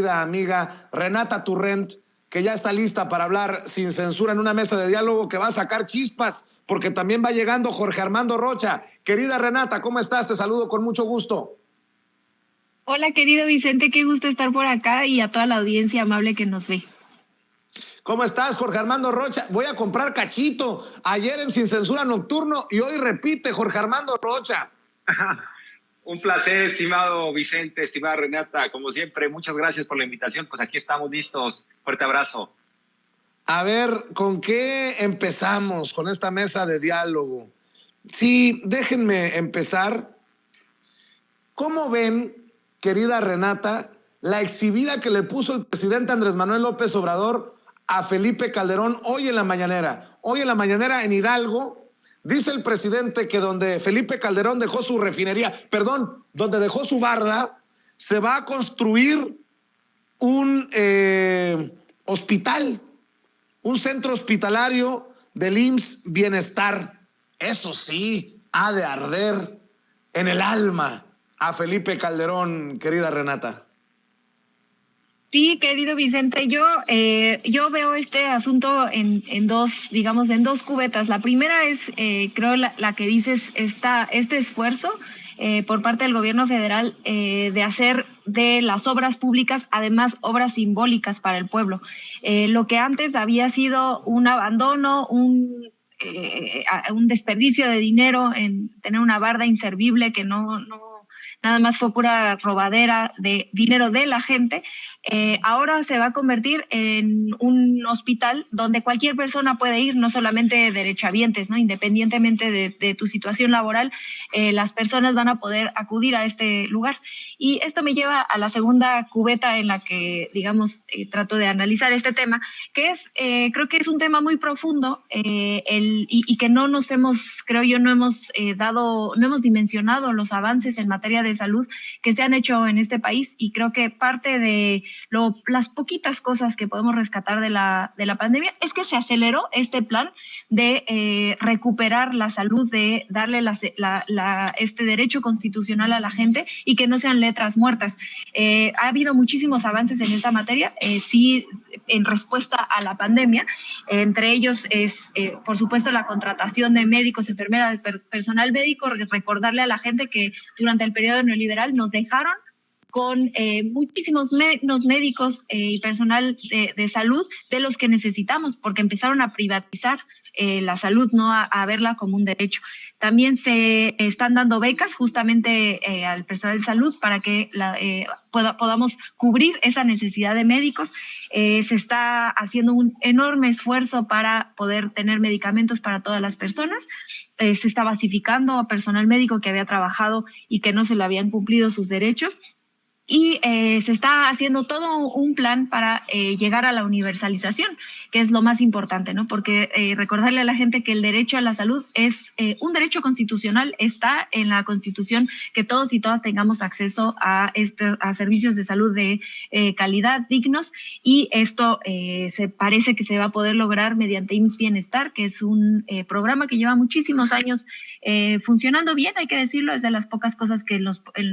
amiga Renata Turrent, que ya está lista para hablar sin censura en una mesa de diálogo que va a sacar chispas, porque también va llegando Jorge Armando Rocha. Querida Renata, ¿cómo estás? Te saludo con mucho gusto. Hola, querido Vicente, qué gusto estar por acá y a toda la audiencia amable que nos ve. ¿Cómo estás, Jorge Armando Rocha? Voy a comprar cachito. Ayer en Sin Censura Nocturno y hoy repite Jorge Armando Rocha. Un placer, estimado Vicente, estimada Renata, como siempre, muchas gracias por la invitación, pues aquí estamos listos, fuerte abrazo. A ver, ¿con qué empezamos con esta mesa de diálogo? Sí, déjenme empezar. ¿Cómo ven, querida Renata, la exhibida que le puso el presidente Andrés Manuel López Obrador a Felipe Calderón hoy en la mañanera? Hoy en la mañanera en Hidalgo, dice el presidente que donde Felipe Calderón dejó su refinería, donde dejó su barda, se va a construir un hospital, un centro hospitalario del IMSS Bienestar. Eso sí, ha de arder en el alma a Felipe Calderón, querida Renata. Sí, querido Vicente, yo veo este asunto en dos, digamos, en dos cubetas. La primera es, creo, la que dices, este esfuerzo por parte del gobierno federal de hacer de las obras públicas, además, obras simbólicas para el pueblo. Lo que antes había sido un abandono, un desperdicio de dinero en tener una barda inservible que no nada más fue pura robadera de dinero de la gente, ahora se va a convertir en un hospital donde cualquier persona puede ir, no solamente derechohabientes, ¿no? Independientemente de tu situación laboral, las personas van a poder acudir a este lugar. Y esto me lleva a la segunda cubeta en la que, digamos, trato de analizar este tema, que es, creo que es un tema muy profundo y que no nos hemos, creo yo, no hemos dimensionado los avances en materia de salud que se han hecho en este país, y creo que parte de las poquitas cosas que podemos rescatar de la pandemia es que se aceleró este plan de recuperar la salud, de darle este derecho constitucional a la gente y que no sean letras muertas. Ha habido muchísimos avances en esta materia, sí, en respuesta a la pandemia. Entre ellos es, por supuesto, la contratación de médicos, enfermeras, personal médico. Recordarle a la gente que durante el periodo neoliberal nos dejaron con muchísimos menos médicos y personal de salud de los que necesitamos, porque empezaron a privatizar la salud, no a verla como un derecho. También se están dando becas justamente al personal de salud para que podamos cubrir esa necesidad de médicos. Se está haciendo un enorme esfuerzo para poder tener medicamentos para todas las personas. Se está basificando a personal médico que había trabajado y que no se le habían cumplido sus derechos. Y se está haciendo todo un plan para llegar a la universalización, que es lo más importante, ¿no? Porque recordarle a la gente que el derecho a la salud es un derecho constitucional, está en la Constitución, que todos y todas tengamos acceso a servicios de salud de calidad, dignos, y esto se parece que se va a poder lograr mediante IMSS Bienestar, que es un programa que lleva muchísimos años funcionando bien, hay que decirlo, es de las pocas cosas que en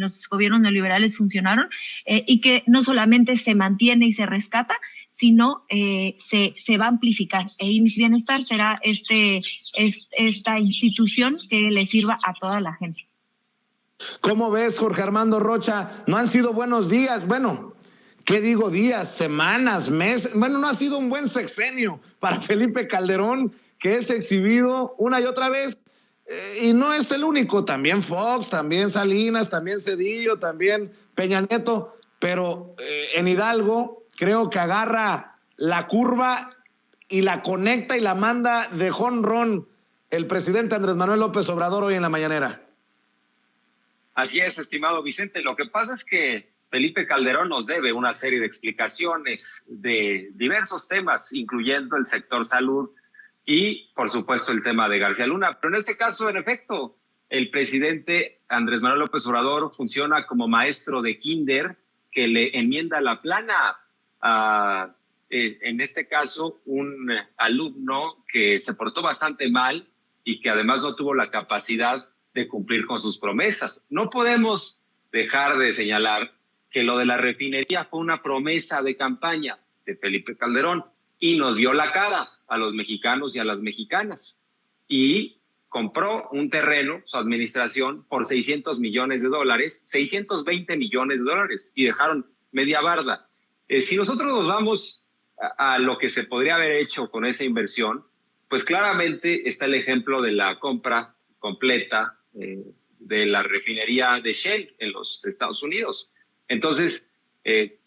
los gobiernos neoliberales funcionaron, y que no solamente se mantiene y se rescata, sino se va a amplificar. IMSS Bienestar será esta institución que le sirva a toda la gente. ¿Cómo ves, Jorge Armando Rocha? No han sido buenos días, bueno, ¿qué digo días, semanas, meses? Bueno, no ha sido un buen sexenio para Felipe Calderón, que es exhibido una y otra vez. Y no es el único, también Fox, también Salinas, también Cedillo, también Peña Nieto, pero en Hidalgo creo que agarra la curva y la conecta y la manda de jonrón el presidente Andrés Manuel López Obrador hoy en la mañanera. Así es, estimado Vicente. Lo que pasa es que Felipe Calderón nos debe una serie de explicaciones de diversos temas, incluyendo el sector salud y, por supuesto, el tema de García Luna. Pero en este caso, en efecto, el presidente Andrés Manuel López Obrador funciona como maestro de kinder que le enmienda la plana a, en este caso, un alumno que se portó bastante mal y que además no tuvo la capacidad de cumplir con sus promesas. No podemos dejar de señalar que lo de la refinería fue una promesa de campaña de Felipe Calderón y nos vio la cara a los mexicanos y a las mexicanas. Y compró un terreno, su administración, por $600 millones, 620 millones de dólares, y dejaron media barda. Si nosotros nos vamos a lo que se podría haber hecho con esa inversión, pues claramente está el ejemplo de la compra completa de la refinería de Shell en los Estados Unidos. Entonces,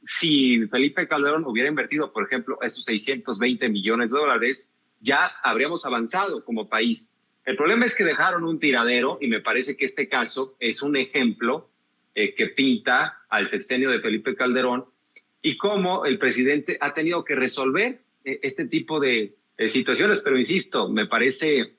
si Felipe Calderón hubiera invertido, por ejemplo, esos 620 millones de dólares, ya habríamos avanzado como país. El problema es que dejaron un tiradero, y me parece que este caso es un ejemplo que pinta al sexenio de Felipe Calderón y cómo el presidente ha tenido que resolver este tipo de situaciones. Pero insisto, me parece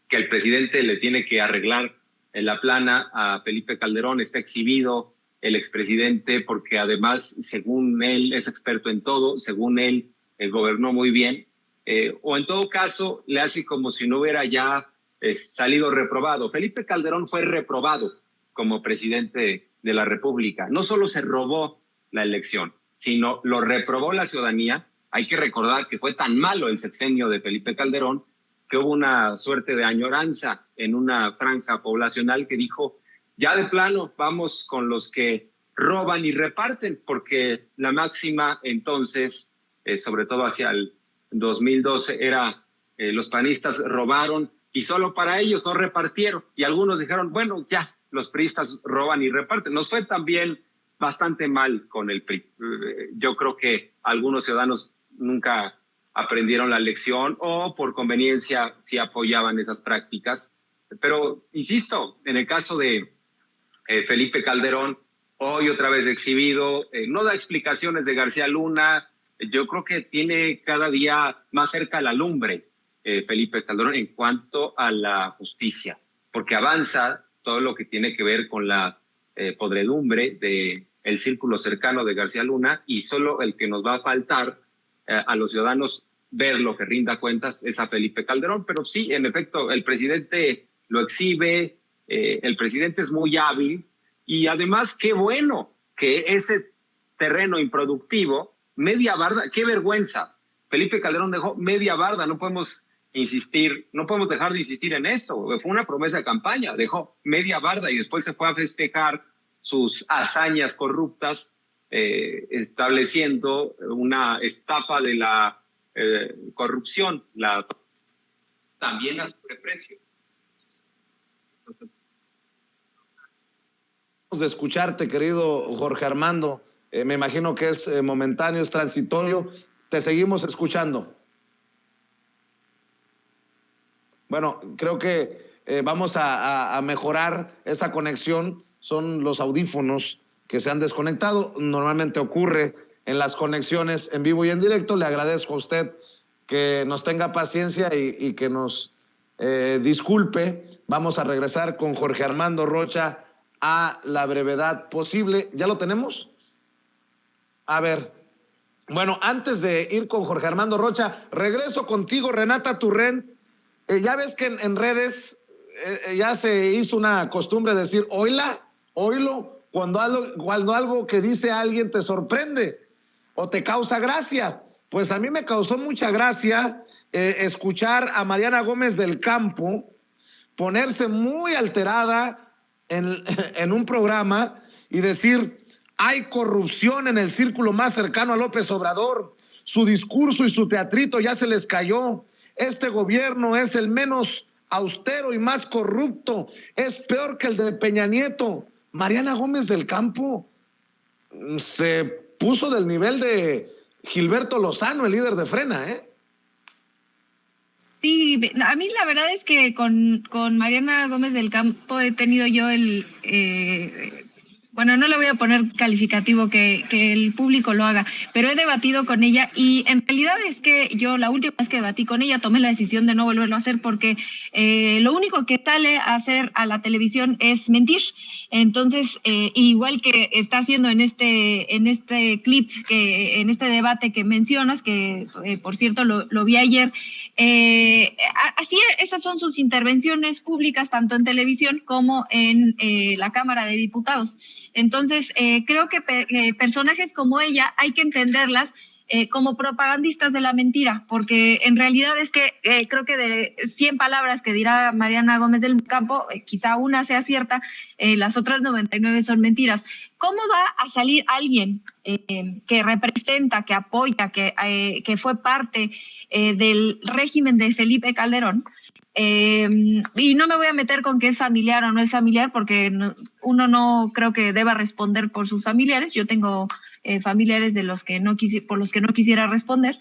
que el presidente le tiene que arreglar la plana a Felipe Calderón. Está exhibido el expresidente porque además, según él, es experto en todo, según él, gobernó muy bien, o en todo caso le hace como si no hubiera ya salido reprobado. Felipe Calderón fue reprobado como presidente de la República. No solo se robó la elección, sino lo reprobó la ciudadanía. Hay que recordar que fue tan malo el sexenio de Felipe Calderón que hubo una suerte de añoranza en una franja poblacional que dijo, ya de plano vamos con los que roban y reparten, porque la máxima entonces, sobre todo hacia el 2012, era los panistas robaron y solo para ellos no repartieron. Y algunos dijeron, bueno, ya, los priistas roban y reparten. Nos fue también bastante mal con el PRI. Yo creo que algunos ciudadanos nunca aprendieron la lección o por conveniencia sí apoyaban esas prácticas. Pero, insisto, en el caso de Felipe Calderón, hoy otra vez exhibido, no da explicaciones de García Luna. Yo creo que tiene cada día más cerca la lumbre Felipe Calderón en cuanto a la justicia, porque avanza todo lo que tiene que ver con la podredumbre del círculo cercano de García Luna, y solo el que nos va a faltar a los ciudadanos ver lo que rinda cuentas es a Felipe Calderón. Pero sí, en efecto, el presidente lo exhibe, el presidente es muy hábil, y además qué bueno que ese terreno improductivo, media barda, qué vergüenza. Felipe Calderón dejó media barda, no podemos dejar de insistir en esto. Fue una promesa de campaña, dejó media barda y después se fue a festejar sus hazañas corruptas, estableciendo una estafa de la corrupción, también a sobreprecio. De escucharte, querido Jorge Armando. Me imagino que es momentáneo, es transitorio. Te seguimos escuchando. Bueno, creo que vamos a mejorar esa conexión. Son los audífonos que se han desconectado. Normalmente ocurre en las conexiones en vivo y en directo. Le agradezco a usted que nos tenga paciencia y que nos disculpe. Vamos a regresar con Jorge Armando Rocha a la brevedad posible. ¿Ya lo tenemos? A ver. Bueno, antes de ir con Jorge Armando Rocha, regreso contigo, Renata Turrent. Ya ves que en redes ya se hizo una costumbre de decir, oílo, cuando algo que dice alguien te sorprende o te causa gracia. Pues a mí me causó mucha gracia escuchar a Mariana Gómez del Campo ponerse muy alterada en un programa y decir, hay corrupción en el círculo más cercano a López Obrador, su discurso y su teatrito ya se les cayó, este gobierno es el menos austero y más corrupto, es peor que el de Peña Nieto. Mariana Gómez del Campo se puso del nivel de Gilberto Lozano, el líder de Frena, ¿eh? Sí, a mí la verdad es que con Mariana Gómez del Campo he tenido yo bueno, no le voy a poner calificativo que el público lo haga, pero he debatido con ella y en realidad es que yo la última vez que debatí con ella tomé la decisión de no volverlo a hacer porque lo único que sale a hacer a la televisión es mentir. Entonces, igual que está haciendo en este clip, en este debate que mencionas, que por cierto lo vi ayer, así esas son sus intervenciones públicas tanto en televisión como en la Cámara de Diputados. Entonces, creo que personajes como ella hay que entenderlas como propagandistas de la mentira, porque en realidad es que creo que de 100 palabras que dirá Mariana Gómez del Campo, quizá una sea cierta, las otras 99 son mentiras. ¿Cómo va a salir alguien que representa, que apoya, que fue parte del régimen de Felipe Calderón? Y no me voy a meter con que es familiar o no es familiar, porque uno no creo que deba responder por sus familiares. Yo tengo familiares de los que por los que no quisiera responder,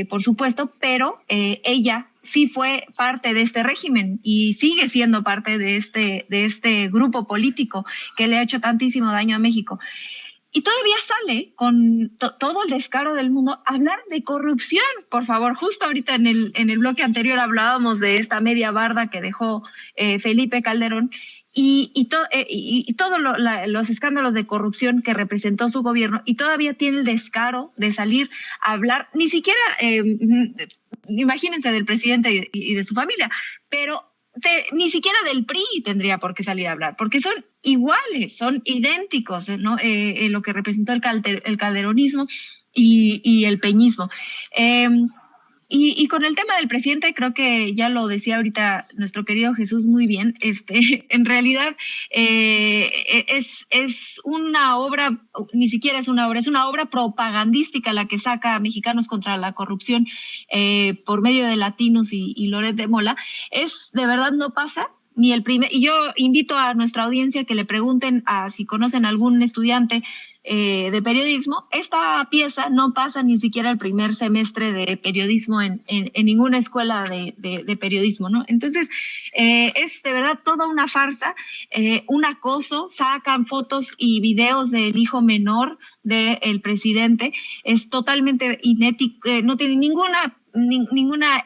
por supuesto, pero ella sí fue parte de este régimen y sigue siendo parte de este grupo político que le ha hecho tantísimo daño a México. Y todavía sale con todo el descaro del mundo a hablar de corrupción, por favor. Justo ahorita en el bloque anterior hablábamos de esta media barda que dejó Felipe Calderón y todos los escándalos de corrupción que representó su gobierno, y todavía tiene el descaro de salir a hablar, ni siquiera, imagínense, del presidente y de su familia, pero ni siquiera del PRI tendría por qué salir a hablar, porque son iguales, son idénticos, ¿no? Lo que representó el calderonismo y el peñismo. Y con el tema del presidente, creo que ya lo decía ahorita nuestro querido Jesús muy bien, en realidad es una obra, ni siquiera es una obra propagandística la que saca a Mexicanos contra la Corrupción por medio de Latinos y Loret de Mola. De verdad no pasa. Ni el primer, y yo invito a nuestra audiencia que le pregunten si conocen algún estudiante de periodismo. Esta pieza no pasa ni siquiera el primer semestre de periodismo en ninguna escuela de periodismo, ¿no? Entonces, es de verdad toda una farsa, un acoso. Sacan fotos y videos del hijo menor del presidente. Es totalmente inético, no tiene ninguna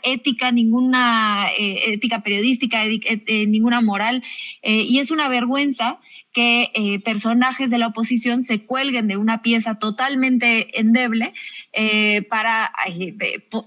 ética, ninguna ética periodística, ninguna moral, y es una vergüenza que personajes de la oposición se cuelguen de una pieza totalmente endeble para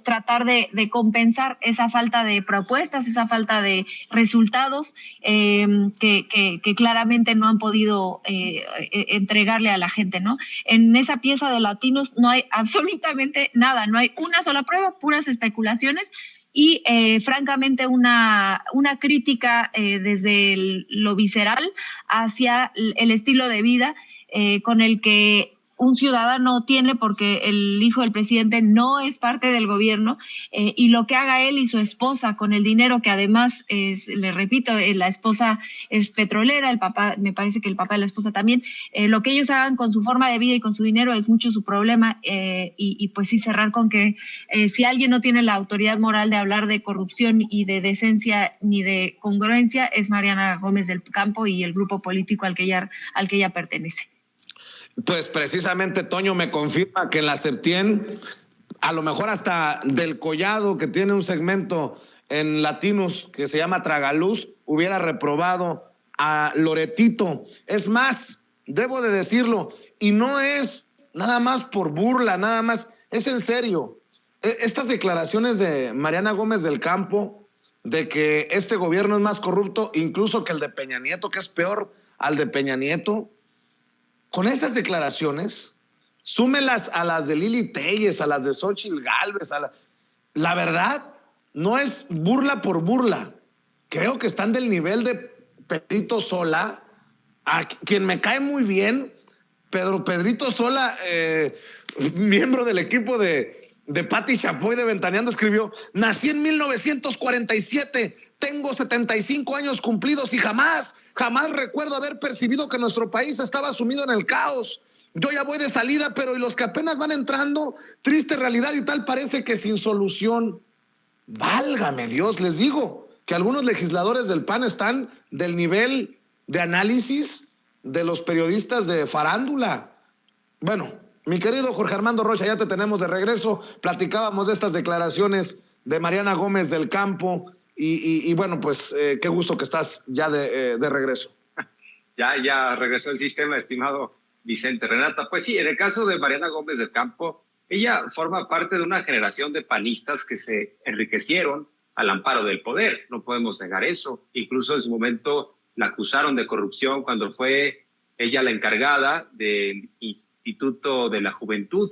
tratar de compensar esa falta de propuestas, esa falta de resultados que claramente no han podido entregarle a la gente, ¿no? En esa pieza de Latinos no hay absolutamente nada, no hay una sola prueba, puras especulaciones. Y francamente una crítica desde lo visceral hacia el estilo de vida con el que un ciudadano tiene, porque el hijo del presidente no es parte del gobierno, y lo que haga él y su esposa con el dinero, que además le repito, la esposa es petrolera, el papá, me parece que el papá de la esposa también, lo que ellos hagan con su forma de vida y con su dinero es mucho su problema, y pues sí, cerrar con que si alguien no tiene la autoridad moral de hablar de corrupción y de decencia ni de congruencia, es Mariana Gómez del Campo y el grupo político al que ella pertenece. Pues precisamente Toño me confirma que en la Septien, a lo mejor hasta del Collado, que tiene un segmento en Latinos que se llama Tragaluz, hubiera reprobado a Loretito. Es más, debo de decirlo, y no es nada más por burla, nada más, es en serio. Estas declaraciones de Mariana Gómez del Campo, de que este gobierno es más corrupto incluso que el de Peña Nieto, que es peor al de Peña Nieto, con esas declaraciones, súmelas a las de Lili Téllez, a las de Xóchitl Gálvez, la verdad, no es burla por burla. Creo que están del nivel de Pedrito Sola, a quien me cae muy bien. Pedrito Sola, miembro del equipo de Pati Chapoy de Ventaneando, escribió: nací en 1947, tengo 75 años cumplidos y jamás recuerdo haber percibido que nuestro país estaba sumido en el caos. Yo ya voy de salida, pero y los que apenas van entrando, triste realidad y tal parece que sin solución. Válgame Dios, les digo que algunos legisladores del PAN están del nivel de análisis de los periodistas de farándula. Bueno, mi querido Jorge Armando Rocha, ya te tenemos de regreso. Platicábamos de estas declaraciones de Mariana Gómez del Campo y bueno, pues qué gusto que estás ya de regreso. Ya regresó el sistema, estimado Vicente. Renata, pues sí, en el caso de Mariana Gómez del Campo, ella forma parte de una generación de panistas que se enriquecieron al amparo del poder. No podemos negar eso. Incluso en su momento la acusaron de corrupción cuando fue ella la encargada del Instituto de la Juventud.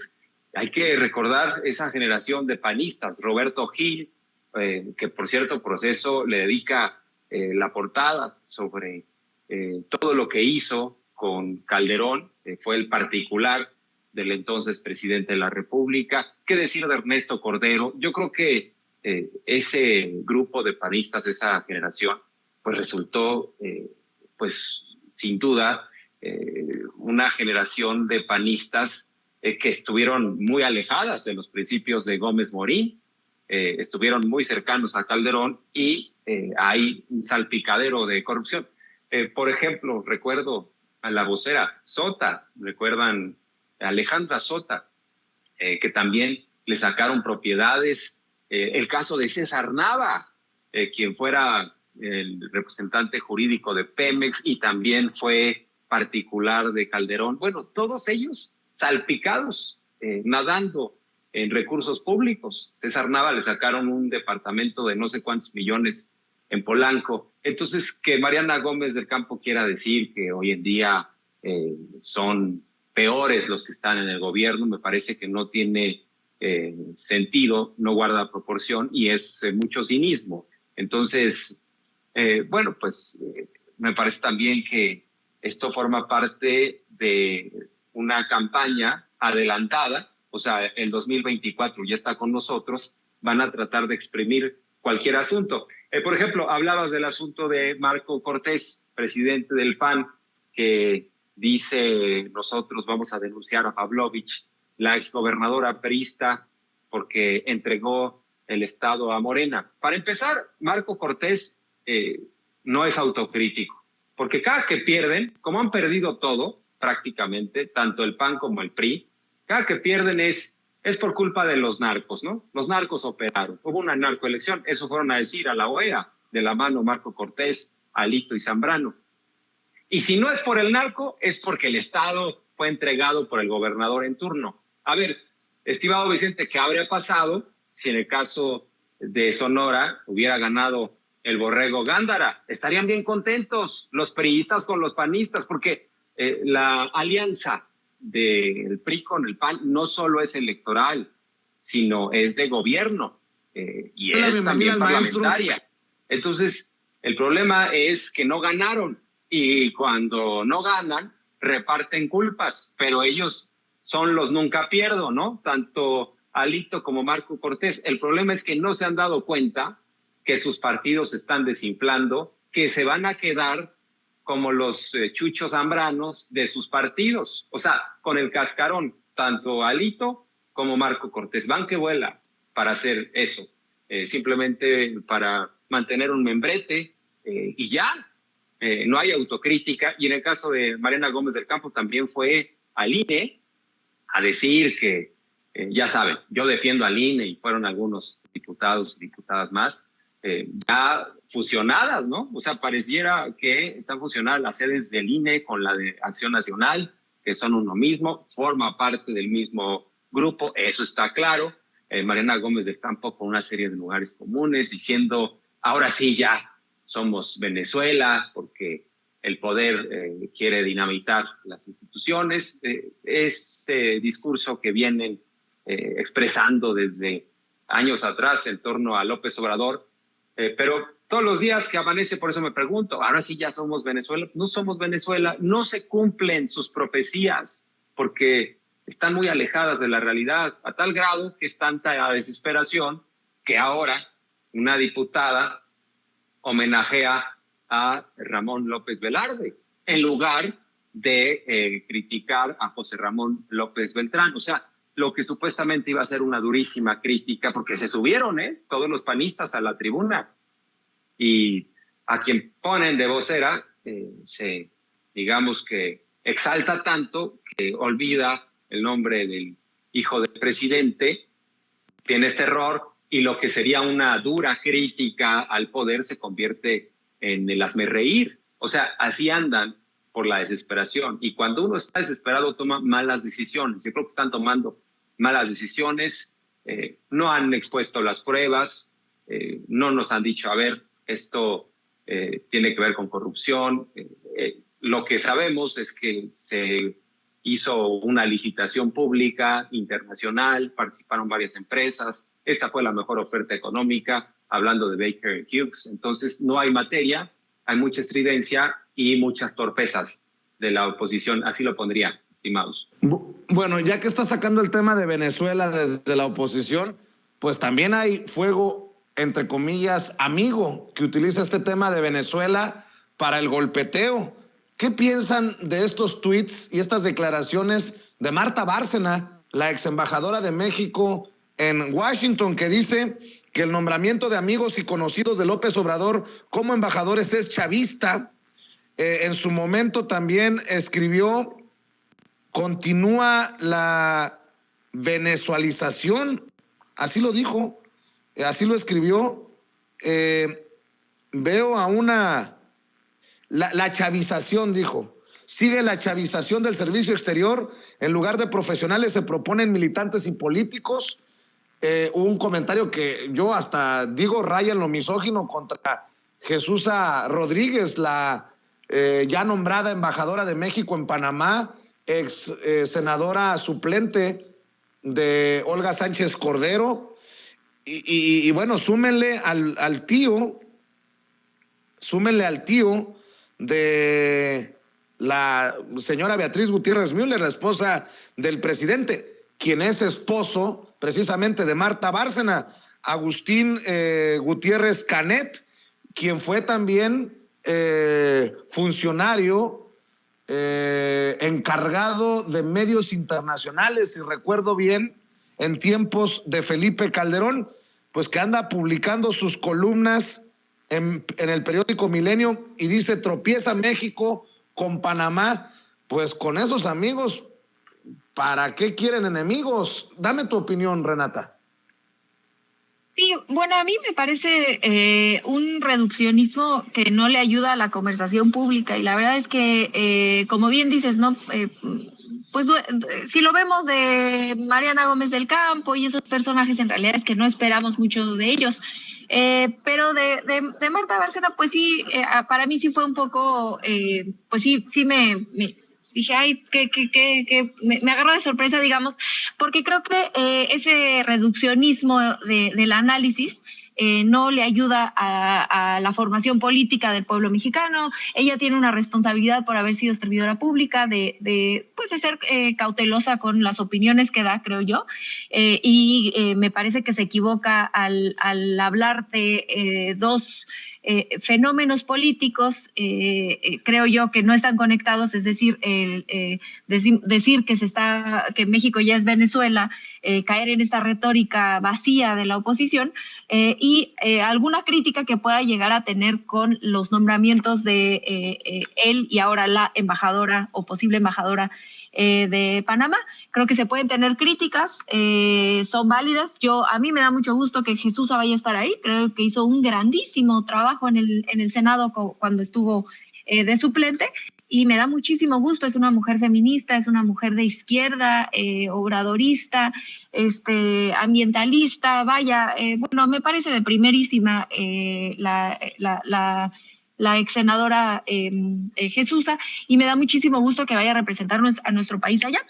Hay que recordar esa generación de panistas, Roberto Gil, que por cierto Proceso le dedica la portada sobre todo lo que hizo con Calderón, fue el particular del entonces presidente de la República. ¿Qué decir de Ernesto Cordero? Yo creo que ese grupo de panistas, esa generación, pues resultó, pues sin duda, una generación de panistas que estuvieron muy alejadas de los principios de Gómez Morín, estuvieron muy cercanos a Calderón y hay un salpicadero de corrupción. Por ejemplo, recuerdo a la vocera Sota, recuerdan a Alejandra Sota, que también le sacaron propiedades. El caso de César Nava, quien fuera el representante jurídico de Pemex y también fue particular de Calderón. Bueno, todos ellos salpicados, nadando en recursos públicos. César Nava le sacaron un departamento de no sé cuántos millones en Polanco. Entonces, que Mariana Gómez del Campo quiera decir que hoy en día son peores los que están en el gobierno, me parece que no tiene sentido, no guarda proporción y es mucho cinismo. Entonces, bueno, pues me parece también que esto forma parte de una campaña adelantada, o sea, el 2024 ya está con nosotros, van a tratar de exprimir cualquier asunto. Por ejemplo, hablabas del asunto de Marco Cortés, presidente del PAN, que dice, nosotros vamos a denunciar a Pavlovich, la exgobernadora priista, porque entregó el Estado a Morena. Para empezar, Marco Cortés no es autocrítico, porque cada que pierden, como han perdido todo, prácticamente, tanto el PAN como el PRI, cada que pierden es por culpa de los narcos, ¿no? Los narcos operaron. Hubo una narcoelección, eso fueron a decir a la OEA, de la mano Marco Cortés, Alito y Zambrano. Y si no es por el narco, es porque el Estado fue entregado por el gobernador en turno. A ver, estimado Vicente, ¿qué habría pasado si en el caso de Sonora hubiera ganado el borrego Gándara? Estarían bien contentos los priistas con los panistas, porque la alianza del PRI con el PAN no solo es electoral, sino es de gobierno y es también parlamentaria. Entonces, el problema es que no ganaron y cuando no ganan, reparten culpas, pero ellos son los nunca pierdo, ¿no? Tanto Alito como Marco Cortés. El problema es que no se han dado cuenta que sus partidos se están desinflando, que se van a quedar como los chuchos zambranos de sus partidos. O sea, con el cascarón, tanto Alito como Marco Cortés. Van que vuela para hacer eso. Simplemente para mantener un membrete y ya. No hay autocrítica. Y en el caso de Mariana Gómez del Campo también fue al INE a decir que, ya saben, yo defiendo al INE y fueron algunos diputados y diputadas más, ya fusionadas, ¿no? O sea, pareciera que están fusionadas las sedes del INE con la de Acción Nacional, que son uno mismo, forma parte del mismo grupo, eso está claro. Mariana Gómez del Campo con una serie de lugares comunes, diciendo, ahora sí ya somos Venezuela, porque el poder quiere dinamitar las instituciones. Ese discurso que vienen expresando desde años atrás en torno a López Obrador, pero todos los días que amanece, por eso me pregunto, ahora sí ya somos Venezuela. No somos Venezuela, no se cumplen sus profecías porque están muy alejadas de la realidad, a tal grado que es tanta la desesperación que ahora una diputada homenajea a Ramón López Velarde en lugar de criticar a José Ramón López Beltrán. O sea, lo que supuestamente iba a ser una durísima crítica, porque se subieron todos los panistas a la tribuna y a quien ponen de vocera se, digamos que exalta tanto que olvida el nombre del hijo del presidente, tiene este error y lo que sería una dura crítica al poder se convierte en el hazmerreír. O sea, así andan por la desesperación. Y cuando uno está desesperado, toma malas decisiones. Yo creo que están tomando malas decisiones, no han expuesto las pruebas, no nos han dicho, a ver, esto tiene que ver con corrupción. Lo que sabemos es que se hizo una licitación pública internacional, participaron varias empresas, esta fue la mejor oferta económica, hablando de Baker Hughes. Entonces no hay materia, hay mucha estridencia y muchas torpezas de la oposición, así lo pondría, estimados. Bueno, ya que está sacando el tema de Venezuela desde la oposición, pues también hay fuego, entre comillas, amigo, que utiliza este tema de Venezuela para el golpeteo. ¿Qué piensan de estos tweets y estas declaraciones de Marta Bárcena, la ex embajadora de México en Washington, que dice que el nombramiento de amigos y conocidos de López Obrador como embajadores es chavista? En su momento también escribió: continúa la venezualización, así lo dijo, así lo escribió. Veo a la chavización, dijo. Sigue la chavización del servicio exterior. En lugar de profesionales se proponen militantes y políticos. Un comentario que yo hasta digo raya en lo misógino contra Jesús Rodríguez, la ya nombrada embajadora de México en Panamá, ex senadora suplente de Olga Sánchez Cordero. Y bueno, súmenle al tío de la señora Beatriz Gutiérrez Müller, la esposa del presidente, quien es esposo precisamente de Marta Bárcena, Agustín Gutiérrez Canet, quien fue también funcionario encargado de medios internacionales, si recuerdo bien, en tiempos de Felipe Calderón, pues que anda publicando sus columnas en el periódico Milenio y dice: tropieza México con Panamá. Pues con esos amigos, ¿para qué quieren enemigos? Dame tu opinión, Renata. Sí, bueno, a mí me parece un reduccionismo que no le ayuda a la conversación pública, y la verdad es que, como bien dices, ¿no? Pues si lo vemos de Mariana Gómez del Campo y esos personajes, en realidad es que no esperamos mucho de ellos. Pero de Marta Bárcena, pues sí, para mí sí fue un poco, pues sí me dije, ay, que me agarró de sorpresa, digamos, porque creo que ese reduccionismo del análisis no le ayuda a la formación política del pueblo mexicano. Ella tiene una responsabilidad por haber sido servidora pública de ser cautelosa con las opiniones que da, creo yo, y me parece que se equivoca al hablar de dos fenómenos políticos, creo yo, que no están conectados, es decir, decir que México ya es Venezuela, caer en esta retórica vacía de la oposición, y alguna crítica que pueda llegar a tener con los nombramientos de él y ahora la embajadora o posible embajadora de Panamá. Creo que se pueden tener críticas, son válidas. A mí me da mucho gusto que Jesús vaya a estar ahí. Creo que hizo un grandísimo trabajo en el Senado cuando estuvo de suplente, y me da muchísimo gusto. Es una mujer feminista, es una mujer de izquierda, obradorista, ambientalista. Vaya, bueno, me parece de primerísima la ex senadora Jesusa, y me da muchísimo gusto que vaya a representarnos a nuestro país allá.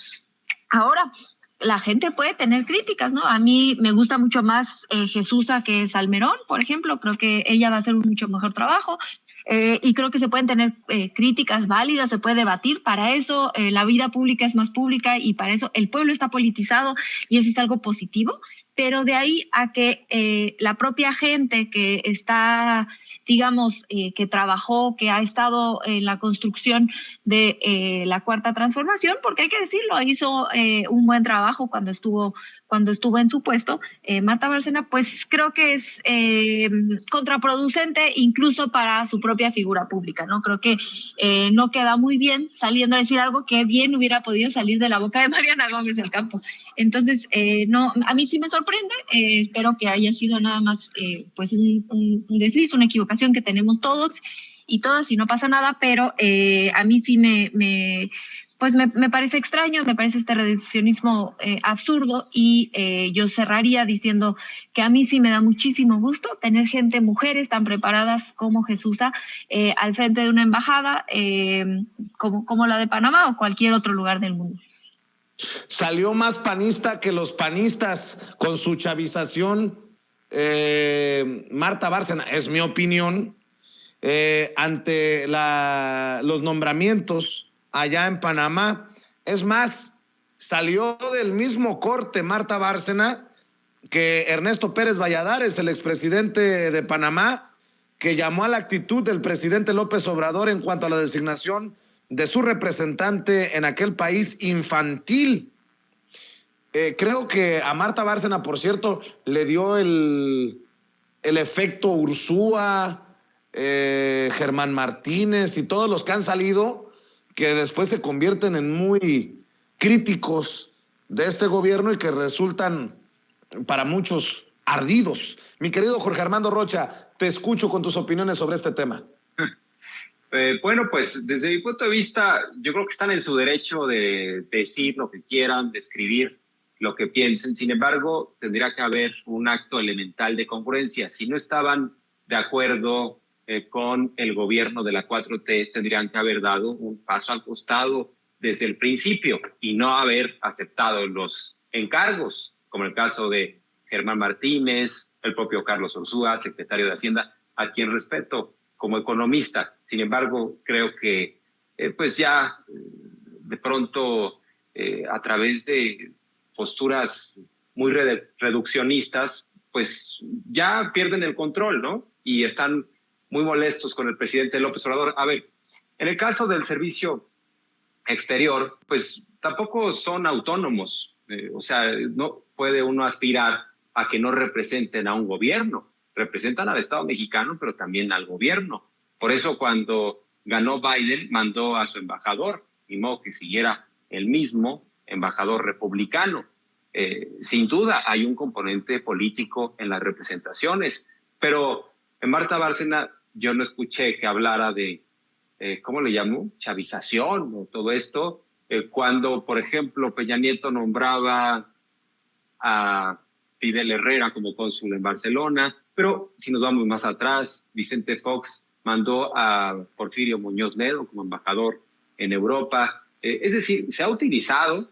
Ahora, la gente puede tener críticas, ¿no? A mí me gusta mucho más Jesusa que Salmerón, por ejemplo. Creo que ella va a hacer un mucho mejor trabajo, y creo que se pueden tener críticas válidas, se puede debatir. Para eso la vida pública es más pública, y para eso el pueblo está politizado, y eso es algo positivo. Pero de ahí a que la propia gente que está, digamos, que trabajó, que ha estado en la construcción de la Cuarta Transformación, porque hay que decirlo, hizo un buen trabajo cuando estuvo en su puesto, Marta Bárcena, pues creo que es contraproducente incluso para su propia figura pública, ¿no? Creo que no queda muy bien saliendo a decir algo que bien hubiera podido salir de la boca de Mariana Gómez del Campo. Entonces, no, a mí sí me sorprende. Espero que haya sido nada más pues un desliz, una equivocación que tenemos todos y todas, y no pasa nada, pero a mí sí pues me parece extraño, me parece este reduccionismo absurdo, y yo cerraría diciendo que a mí sí me da muchísimo gusto tener gente, mujeres tan preparadas como Jesusa, al frente de una embajada como la de Panamá o cualquier otro lugar del mundo. Salió más panista que los panistas con su chavización, Marta Bárcena, es mi opinión, ante los nombramientos allá en Panamá. Es más, salió del mismo corte Marta Bárcena que Ernesto Pérez Valladares, el expresidente de Panamá, que llamó a la actitud del presidente López Obrador en cuanto a la designación de su representante en aquel país infantil. Creo que a Marta Bárcena, por cierto, le dio el efecto Ursúa, Germán Martínez y todos los que han salido, que después se convierten en muy críticos de este gobierno y que resultan para muchos ardidos. Mi querido Jorge Armando Rocha, te escucho con tus opiniones sobre este tema. Bueno, pues desde mi punto de vista, yo creo que están en su derecho de decir lo que quieran, de escribir lo que piensen. Sin embargo, tendría que haber un acto elemental de congruencia. Si no estaban de acuerdo con el gobierno de la 4T, tendrían que haber dado un paso al costado desde el principio y no haber aceptado los encargos, como el caso de Germán Martínez, el propio Carlos Ursúa, secretario de Hacienda, a quien respeto como economista. Sin embargo, creo que pues ya de pronto a través de posturas muy reduccionistas, pues ya pierden el control, ¿no? Y están muy molestos con el presidente López Obrador. A ver, en el caso del servicio exterior, pues tampoco son autónomos. O sea, no puede uno aspirar a que no representen a un gobierno. Representan al Estado mexicano, pero también al gobierno. Por eso cuando ganó Biden, mandó a su embajador, ni modo que siguiera el mismo embajador republicano. Sin duda hay un componente político en las representaciones, pero en Marta Bárcena yo no escuché que hablara de, ¿cómo le llamó? Chavización o todo esto. Cuando, por ejemplo, Peña Nieto nombraba a Fidel Herrera como cónsul en Barcelona, pero si nos vamos más atrás, Vicente Fox mandó a Porfirio Muñoz Ledo como embajador en Europa. Es decir, se ha utilizado,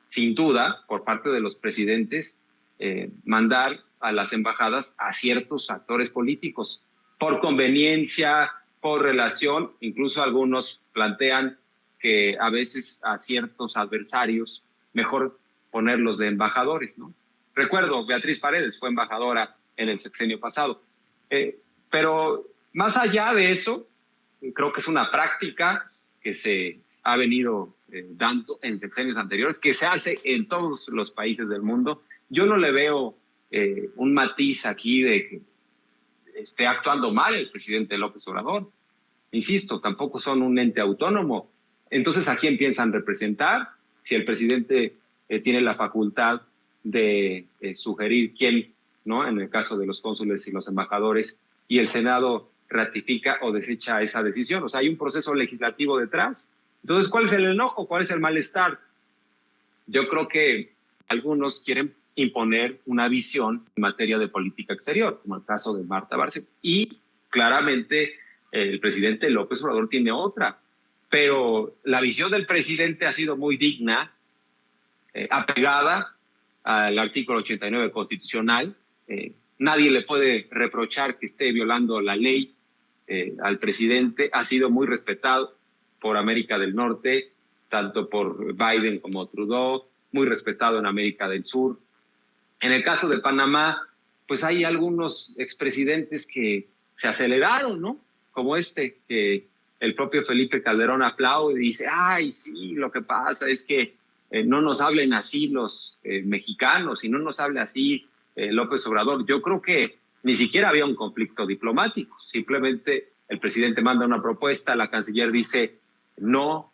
sin duda, por parte de los presidentes, mandar a las embajadas a ciertos actores políticos, por conveniencia, por relación. Incluso algunos plantean que a veces a ciertos adversarios mejor ponerlos de embajadores, ¿no? Recuerdo, Beatriz Paredes fue embajadora en el sexenio pasado. Pero más allá de eso, creo que es una práctica que se ha venido dando en sexenios anteriores, que se hace en todos los países del mundo. Yo no le veo un matiz aquí de que esté actuando mal el presidente López Obrador. Insisto, tampoco son un ente autónomo. Entonces, ¿a quién piensan representar? Si el presidente tiene la facultad de sugerir quién, ¿no? En el caso de los cónsules y los embajadores, y el Senado ratifica o desecha esa decisión. O sea, hay un proceso legislativo detrás. Entonces, ¿cuál es el enojo? ¿Cuál es el malestar? Yo creo que algunos quieren imponer una visión en materia de política exterior, como el caso de Marta Bárcena, y claramente el presidente López Obrador tiene otra, pero la visión del presidente ha sido muy digna, apegada al artículo 89 constitucional. Nadie le puede reprochar que esté violando la ley al presidente. Ha sido muy respetado por América del Norte, tanto por Biden como Trudeau, muy respetado en América del Sur. En el caso de Panamá, pues hay algunos expresidentes que se aceleraron, ¿no? Como que el propio Felipe Calderón aplaude y dice, ay, sí, lo que pasa es que no nos hablen así los mexicanos y no nos hable así López Obrador. Yo creo que ni siquiera había un conflicto diplomático. Simplemente el presidente manda una propuesta, la canciller dice no,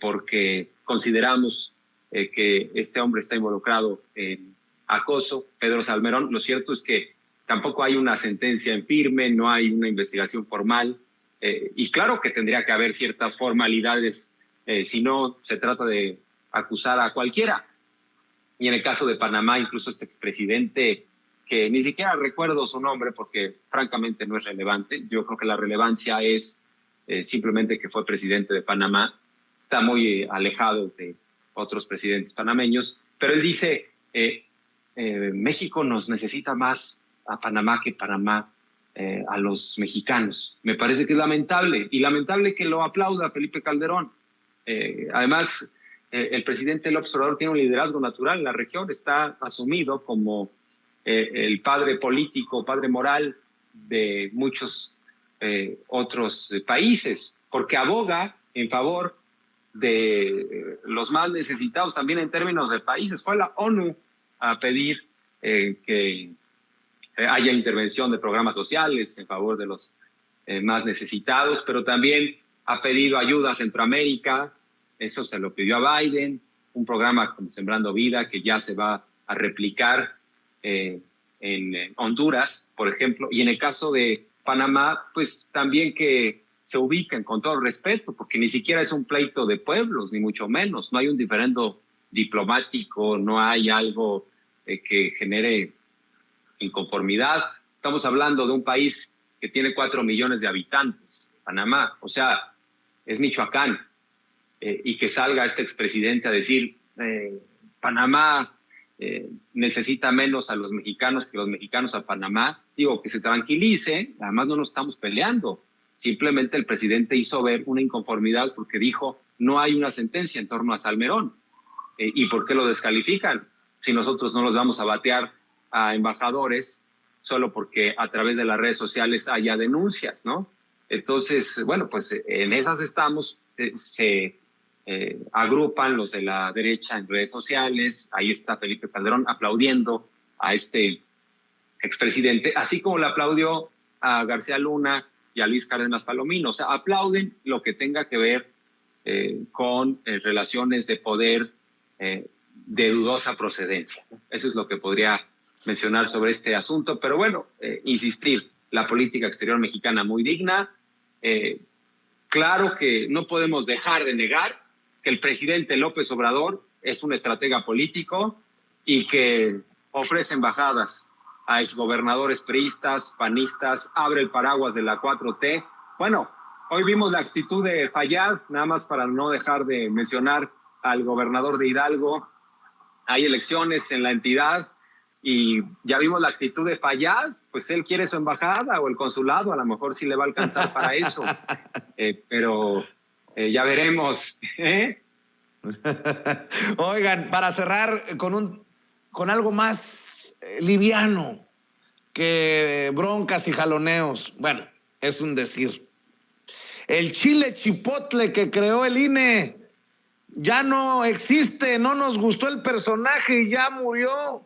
porque consideramos que este hombre está involucrado en acoso. Pedro Salmerón, lo cierto es que tampoco hay una sentencia en firme, no hay una investigación formal, y claro que tendría que haber ciertas formalidades si no se trata de acusar a cualquiera. Y en el caso de Panamá, incluso este expresidente, que ni siquiera recuerdo su nombre porque francamente no es relevante. Yo creo que la relevancia es simplemente que fue presidente de Panamá. Está muy alejado de otros presidentes panameños, pero él dice, México nos necesita más a Panamá que Panamá a los mexicanos. Me parece que es lamentable, y lamentable que lo aplauda Felipe Calderón. Además, el presidente López Obrador tiene un liderazgo natural en la región, está asumido como el padre político, padre moral de muchos otros países, porque aboga en favor de los más necesitados también en términos de países. Fue a la ONU a pedir que haya intervención de programas sociales en favor de los más necesitados, pero también ha pedido ayuda a Centroamérica. Eso se lo pidió a Biden, un programa como Sembrando Vida que ya se va a replicar en Honduras, por ejemplo, y en el caso de Panamá, pues también que se ubiquen con todo respeto, porque ni siquiera es un pleito de pueblos, ni mucho menos, no hay un diferendo diplomático, no hay algo que genere inconformidad. Estamos hablando de un país que tiene 4 millones de habitantes, Panamá, o sea, es Michoacán, y que salga este expresidente a decir Panamá necesita menos a los mexicanos que los mexicanos a Panamá. Digo, que se tranquilice, además no nos estamos peleando. Simplemente el presidente hizo ver una inconformidad porque dijo, no hay una sentencia en torno a Salmerón. ¿Y por qué lo descalifican? Si nosotros no los vamos a batear a embajadores solo porque a través de las redes sociales haya denuncias, ¿no? Entonces, bueno, pues en esas estamos, se agrupan los de la derecha en redes sociales, ahí está Felipe Calderón aplaudiendo a este expresidente, así como le aplaudió a García Luna y a Luis Cárdenas Palomino. O sea, aplauden lo que tenga que ver con relaciones de poder de dudosa procedencia. Eso es lo que podría mencionar sobre este asunto, pero bueno, insistir, la política exterior mexicana muy digna. Claro que no podemos dejar de negar que el presidente López Obrador es un estratega político y que ofrece embajadas a exgobernadores priistas, panistas, abre el paraguas de la 4T. Bueno, hoy vimos la actitud de Fayad, nada más para no dejar de mencionar al gobernador de Hidalgo. Hay elecciones en la entidad y ya vimos la actitud de Fayad, pues él quiere su embajada o el consulado, a lo mejor sí le va a alcanzar para eso, pero ya veremos. Oigan, para cerrar con algo más liviano que broncas y jaloneos. Bueno, es un decir. El chile chipotle que creó el INE ya no existe, no nos gustó el personaje y ya murió,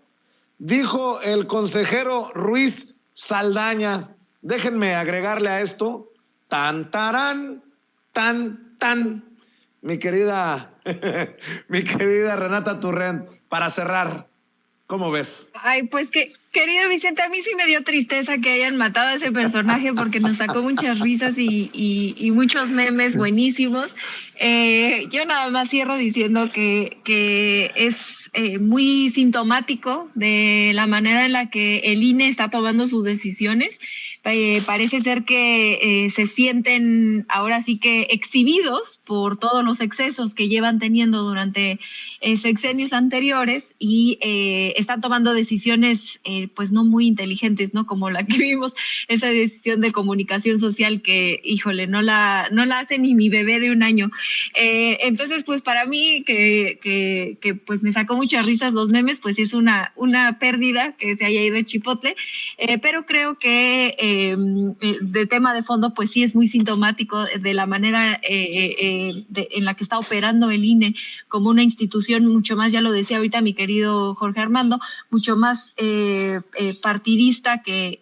dijo el consejero Ruiz Saldaña. Déjenme agregarle a esto, tan, tarán, tan, mi querida Renata Turrent, para cerrar, ¿cómo ves? Ay, pues que, querido Vicente, a mí sí me dio tristeza que hayan matado a ese personaje porque nos sacó muchas risas y muchos memes buenísimos. Yo nada más cierro diciendo que es muy sintomático de la manera en la que el INE está tomando sus decisiones. Parece ser que se sienten ahora sí que exhibidos por todos los excesos que llevan teniendo durante sexenios anteriores y están tomando decisiones pues no muy inteligentes, ¿no? Como la que vimos, esa decisión de comunicación social que, híjole, no la hace ni mi bebé de 1 año. Entonces, pues para mí, que pues me sacó muchas risas los memes, pues es una pérdida que se haya ido el chipotle, pero creo que de tema de fondo, pues sí es muy sintomático de la manera en la que está operando el INE como una institución mucho más, ya lo decía ahorita mi querido Jorge Armando, mucho más partidista que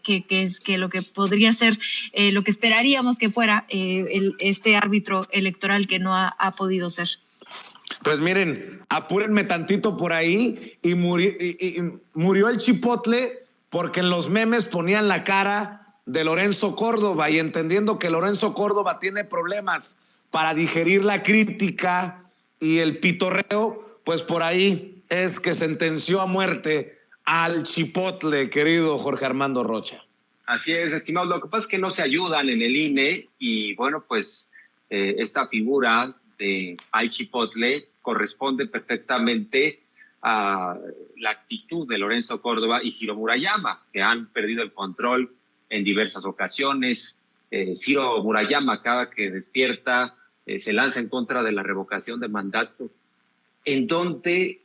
lo que podría ser, lo que esperaríamos que fuera este árbitro electoral que no ha podido ser. Pues miren, apúrenme tantito por ahí y murió el chipotle porque en los memes ponían la cara de Lorenzo Córdoba y entendiendo que Lorenzo Córdoba tiene problemas para digerir la crítica y el pitorreo, pues por ahí es que sentenció a muerte al chipotle, querido Jorge Armando Rocha. Así es, estimado. Lo que pasa es que no se ayudan en el INE y bueno, pues esta figura de al chipotle corresponde perfectamente a la actitud de Lorenzo Córdoba y Ciro Murayama, que han perdido el control en diversas ocasiones. Ciro Murayama, cada que despierta, se lanza en contra de la revocación de mandato, en donde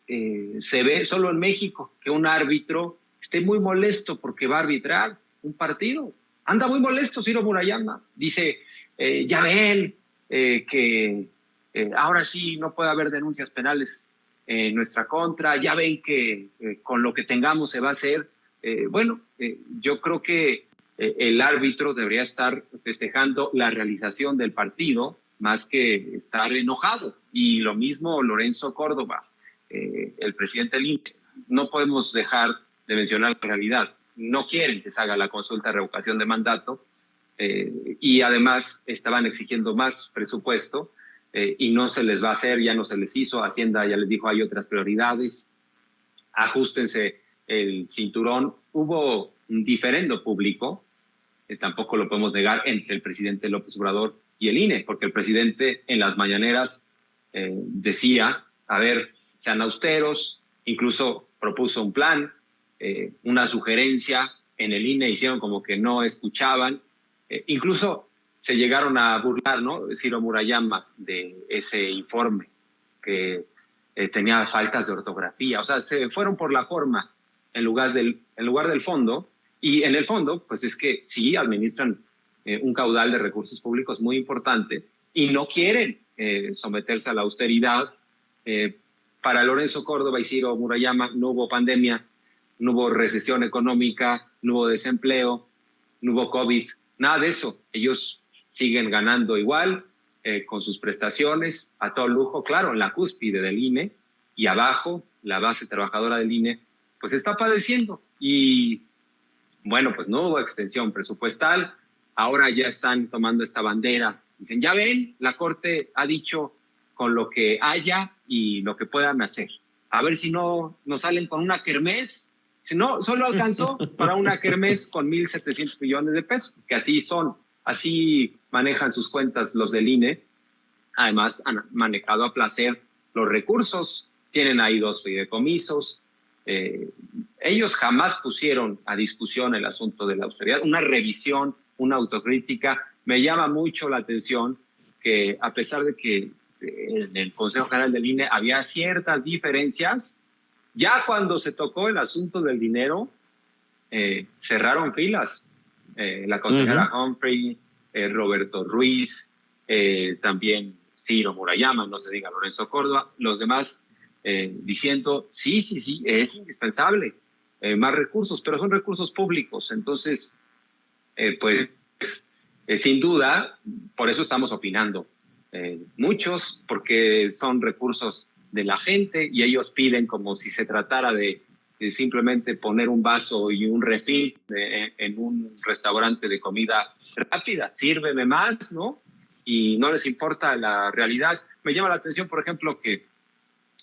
se ve solo en México que un árbitro esté muy molesto porque va a arbitrar un partido. Anda muy molesto Ciro Murayama. Dice, ya ven que ahora sí no puede haber denuncias penales en nuestra contra, ya ven que con lo que tengamos se va a hacer. Yo creo que el árbitro debería estar festejando la realización del partido más que estar enojado. Y lo mismo Lorenzo Córdoba, el presidente del INE. No podemos dejar de mencionar la realidad. No quieren que se haga la consulta de revocación de mandato y además estaban exigiendo más presupuesto y no se les va a hacer, ya no se les hizo. Hacienda ya les dijo hay otras prioridades, ajustense el cinturón. Hubo un diferendo público, tampoco lo podemos negar, entre el presidente López Obrador y el INE, porque el presidente en las mañaneras decía, a ver, sean austeros, incluso propuso un plan, una sugerencia. En el INE hicieron como que no escuchaban, incluso se llegaron a burlar, ¿no? Ciro Murayama, de ese informe que tenía faltas de ortografía. O sea, se fueron por la forma en lugar del fondo, y en el fondo, pues es que sí administran un caudal de recursos públicos muy importante y no quieren someterse a la austeridad. Para Lorenzo Córdoba y Ciro Murayama no hubo pandemia, no hubo recesión económica, no hubo desempleo, no hubo COVID, nada de eso. Ellos siguen ganando igual, con sus prestaciones, a todo lujo, claro, en la cúspide del INE, y abajo, la base trabajadora del INE, pues está padeciendo. Y bueno, pues no hubo extensión presupuestal, ahora ya están tomando esta bandera. Dicen, ya ven, la Corte ha dicho con lo que haya y lo que puedan hacer. A ver si no nos salen con una kermés. Si no, solo alcanzó para una kermés con 1,700 millones de pesos, que así son, así manejan sus cuentas los del INE. Además, han manejado a placer los recursos, tienen ahí 2 fideicomisos. Ellos jamás pusieron a discusión el asunto de la austeridad, una revisión, una autocrítica. Me llama mucho la atención que a pesar de que en el Consejo General del INE había ciertas diferencias, ya cuando se tocó el asunto del dinero, cerraron filas. La consejera Humphrey, Roberto Ruiz, también Ciro Murayama, no se diga Lorenzo Córdoba, los demás diciendo, sí, es indispensable, más recursos, pero son recursos públicos. Entonces, sin duda, por eso estamos opinando. Muchos, porque son recursos de la gente y ellos piden como si se tratara de simplemente poner un vaso y un refil en un restaurante de comida rápida. Sírveme más, ¿no? Y no les importa la realidad. Me llama la atención, por ejemplo, que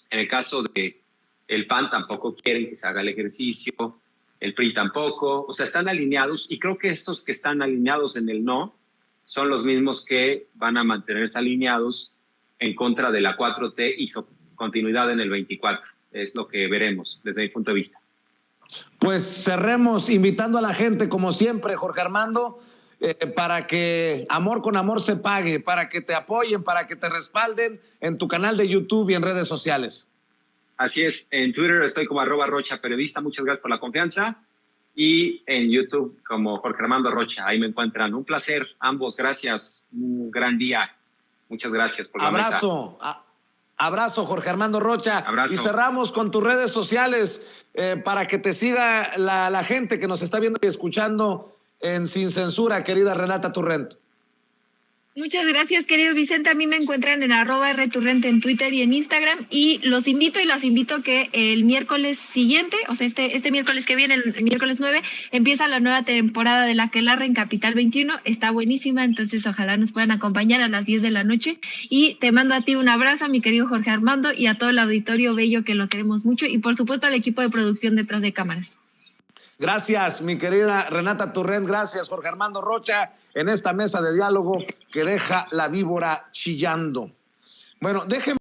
en el caso de el PAN tampoco quieren que se haga el ejercicio, el PRI tampoco. O sea, están alineados, y creo que estos que están alineados en el no son los mismos que van a mantenerse alineados en contra de la 4T y su continuidad en el 24. Es lo que veremos desde mi punto de vista. Pues cerremos invitando a la gente, como siempre, Jorge Armando, para que amor con amor se pague, para que te apoyen, para que te respalden en tu canal de YouTube y en redes sociales. Así es, en Twitter estoy como @RochaPeriodista, muchas gracias por la confianza, y en YouTube como Jorge Armando Rocha, ahí me encuentran. Un placer, ambos, gracias, un gran día, muchas gracias por la abrazo. Abrazo, Jorge Armando Rocha. Abrazo. Y cerramos con tus redes sociales para que te siga la gente que nos está viendo y escuchando en Sin Censura, querida Renata Turrent. Muchas gracias, querido Vicente. A mí me encuentran en @rturrente en Twitter y en Instagram. Y los invito y las invito que el miércoles siguiente, o sea, este miércoles que viene, el miércoles 9, empieza la nueva temporada de La Aquelarre en Capital 21. Está buenísima, entonces ojalá nos puedan acompañar a las 10 de la noche. Y te mando a ti un abrazo, a mi querido Jorge Armando, y a todo el auditorio bello que lo queremos mucho. Y por supuesto al equipo de producción detrás de cámaras. Gracias, mi querida Renata Turrent. Gracias, Jorge Armando Rocha, en esta mesa de diálogo que deja la víbora chillando. Bueno, déjenme